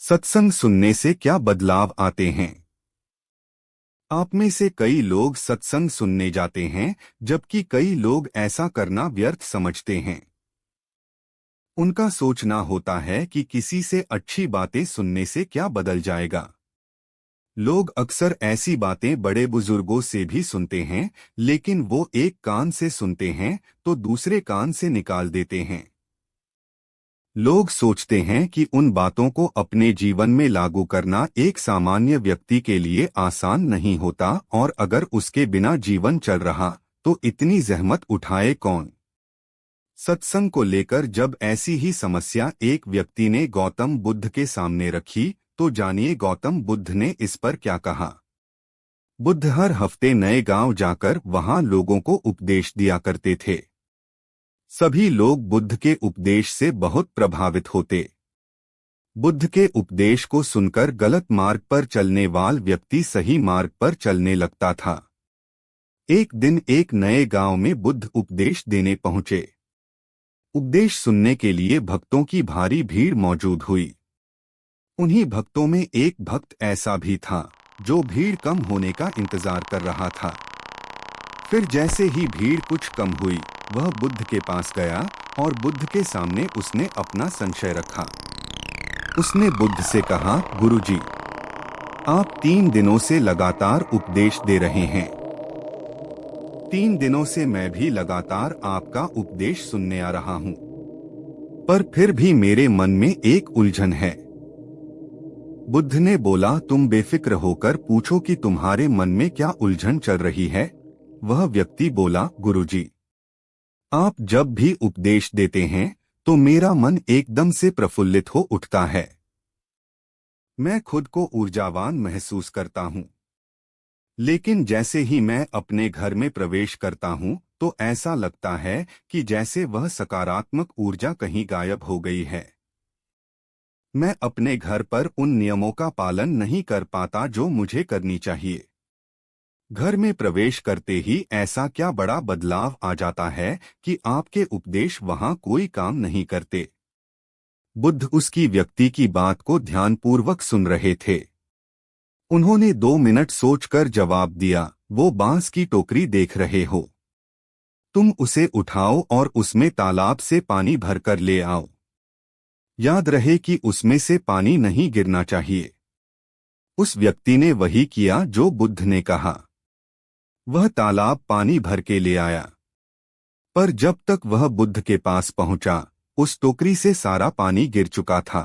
सत्संग सुनने से क्या बदलाव आते हैं? आप में से कई लोग सत्संग सुनने जाते हैं, जबकि कई लोग ऐसा करना व्यर्थ समझते हैं। उनका सोचना होता है कि किसी से अच्छी बातें सुनने से क्या बदल जाएगा। लोग अक्सर ऐसी बातें बड़े बुजुर्गों से भी सुनते हैं, लेकिन वो एक कान से सुनते हैं तो दूसरे कान से निकाल देते हैं। लोग सोचते हैं कि उन बातों को अपने जीवन में लागू करना एक सामान्य व्यक्ति के लिए आसान नहीं होता, और अगर उसके बिना जीवन चल रहा तो इतनी जहमत उठाए कौन। सत्संग को लेकर जब ऐसी ही समस्या एक व्यक्ति ने गौतम बुद्ध के सामने रखी, तो जानिए गौतम बुद्ध ने इस पर क्या कहा। बुद्ध हर हफ्ते नए गांव जाकर वहां लोगों को उपदेश दिया करते थे। सभी लोग बुद्ध के उपदेश से बहुत प्रभावित होते। बुद्ध के उपदेश को सुनकर गलत मार्ग पर चलने वाला व्यक्ति सही मार्ग पर चलने लगता था। एक दिन एक नए गांव में बुद्ध उपदेश देने पहुंचे। उपदेश सुनने के लिए भक्तों की भारी भीड़ मौजूद हुई। उन्हीं भक्तों में एक भक्त ऐसा भी था जो भीड़ कम होने का इंतजार कर रहा था। फिर जैसे ही भीड़ कुछ कम हुई, वह बुद्ध के पास गया और बुद्ध के सामने उसने अपना संशय रखा। उसने बुद्ध से कहा, गुरुजी, आप 3 दिनों से लगातार उपदेश दे रहे हैं। 3 दिनों से मैं भी लगातार आपका उपदेश सुनने आ रहा हूं, पर फिर भी मेरे मन में एक उलझन है। बुद्ध ने बोला, तुम बेफिक्र होकर पूछो कि तुम्हारे मन में क्या उलझन चल रही है। वह व्यक्ति बोला, गुरुजी, आप जब भी उपदेश देते हैं तो मेरा मन एकदम से प्रफुल्लित हो उठता है। मैं खुद को ऊर्जावान महसूस करता हूं। लेकिन जैसे ही मैं अपने घर में प्रवेश करता हूं तो ऐसा लगता है कि जैसे वह सकारात्मक ऊर्जा कहीं गायब हो गई है। मैं अपने घर पर उन नियमों का पालन नहीं कर पाता जो मुझे करनी चाहिए। घर में प्रवेश करते ही ऐसा क्या बड़ा बदलाव आ जाता है कि आपके उपदेश वहां कोई काम नहीं करते। बुद्ध उसकी व्यक्ति की बात को ध्यानपूर्वक सुन रहे थे। उन्होंने 2 मिनट सोचकर जवाब दिया, वो बांस की टोकरी देख रहे हो, तुम उसे उठाओ और उसमें तालाब से पानी भरकर ले आओ। याद रहे कि उसमें से पानी नहीं गिरना चाहिए। उस व्यक्ति ने वही किया जो बुद्ध ने कहा। वह तालाब पानी भर के ले आया, पर जब तक वह बुद्ध के पास पहुंचा, उस टोकरी से सारा पानी गिर चुका था।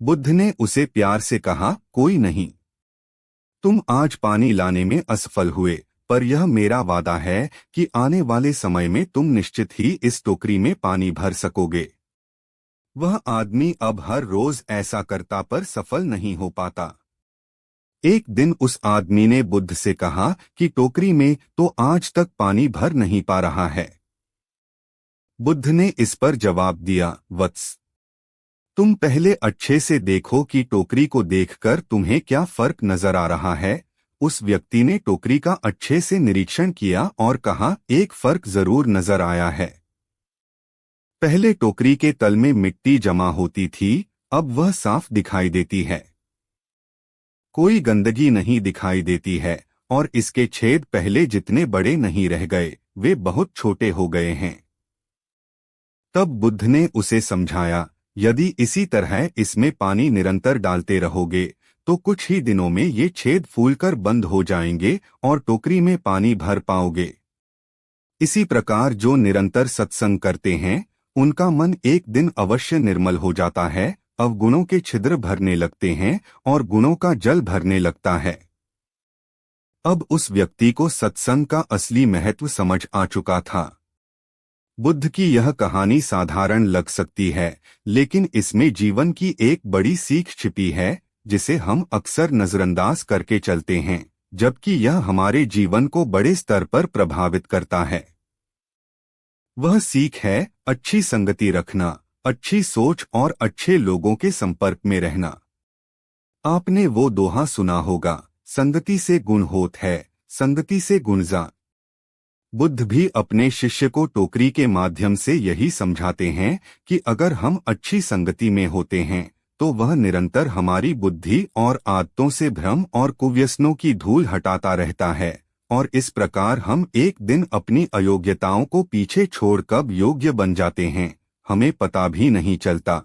बुद्ध ने उसे प्यार से कहा, कोई नहीं, तुम आज पानी लाने में असफल हुए, पर यह मेरा वादा है कि आने वाले समय में तुम निश्चित ही इस टोकरी में पानी भर सकोगे। वह आदमी अब हर रोज ऐसा करता पर सफल नहीं हो पाता। एक दिन उस आदमी ने बुद्ध से कहा कि टोकरी में तो आज तक पानी भर नहीं पा रहा है। बुद्ध ने इस पर जवाब दिया, वत्स, तुम पहले अच्छे से देखो कि टोकरी को देखकर तुम्हें क्या फर्क नजर आ रहा है। उस व्यक्ति ने टोकरी का अच्छे से निरीक्षण किया और कहा, एक फर्क जरूर नजर आया है। पहले टोकरी के तल में मिट्टी जमा होती थी, अब वह साफ दिखाई देती है। कोई गंदगी नहीं दिखाई देती है और इसके छेद पहले जितने बड़े नहीं रह गए, वे बहुत छोटे हो गए हैं। तब बुद्ध ने उसे समझाया, यदि इसी तरह इसमें पानी निरंतर डालते रहोगे तो कुछ ही दिनों में ये छेद फूलकर बंद हो जाएंगे और टोकरी में पानी भर पाओगे। इसी प्रकार जो निरंतर सत्संग करते हैं, उनका मन एक दिन अवश्य निर्मल हो जाता है, अवगुणों के छिद्र भरने लगते हैं और गुणों का जल भरने लगता है। अब उस व्यक्ति को सत्संग का असली महत्व समझ आ चुका था। बुद्ध की यह कहानी साधारण लग सकती है, लेकिन इसमें जीवन की एक बड़ी सीख छिपी है, जिसे हम अक्सर नजरअंदाज करके चलते हैं, जबकि यह हमारे जीवन को बड़े स्तर पर प्रभावित करता है। वह सीख है, अच्छी संगति रखना, अच्छी सोच और अच्छे लोगों के संपर्क में रहना। आपने वो दोहा सुना होगा, संगति से गुण होत है, संगति से गुण जा। बुद्ध भी अपने शिष्य को टोकरी के माध्यम से यही समझाते हैं कि अगर हम अच्छी संगति में होते हैं तो वह निरंतर हमारी बुद्धि और आदतों से भ्रम और कुव्यसनों की धूल हटाता रहता है, और इस प्रकार हम एक दिन अपनी अयोग्यताओं को पीछे छोड़ कब योग्य बन जाते हैं, हमें पता भी नहीं चलता।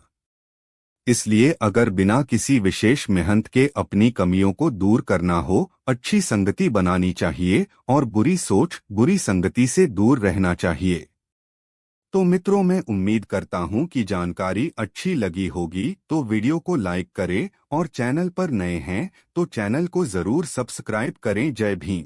इसलिए अगर बिना किसी विशेष मेहनत के अपनी कमियों को दूर करना हो, अच्छी संगति बनानी चाहिए और बुरी सोच, बुरी संगति से दूर रहना चाहिए। तो मित्रों, मैं उम्मीद करता हूं कि जानकारी अच्छी लगी होगी, तो वीडियो को लाइक करें और चैनल पर नए हैं तो चैनल को जरूर सब्सक्राइब करें। जय भीम।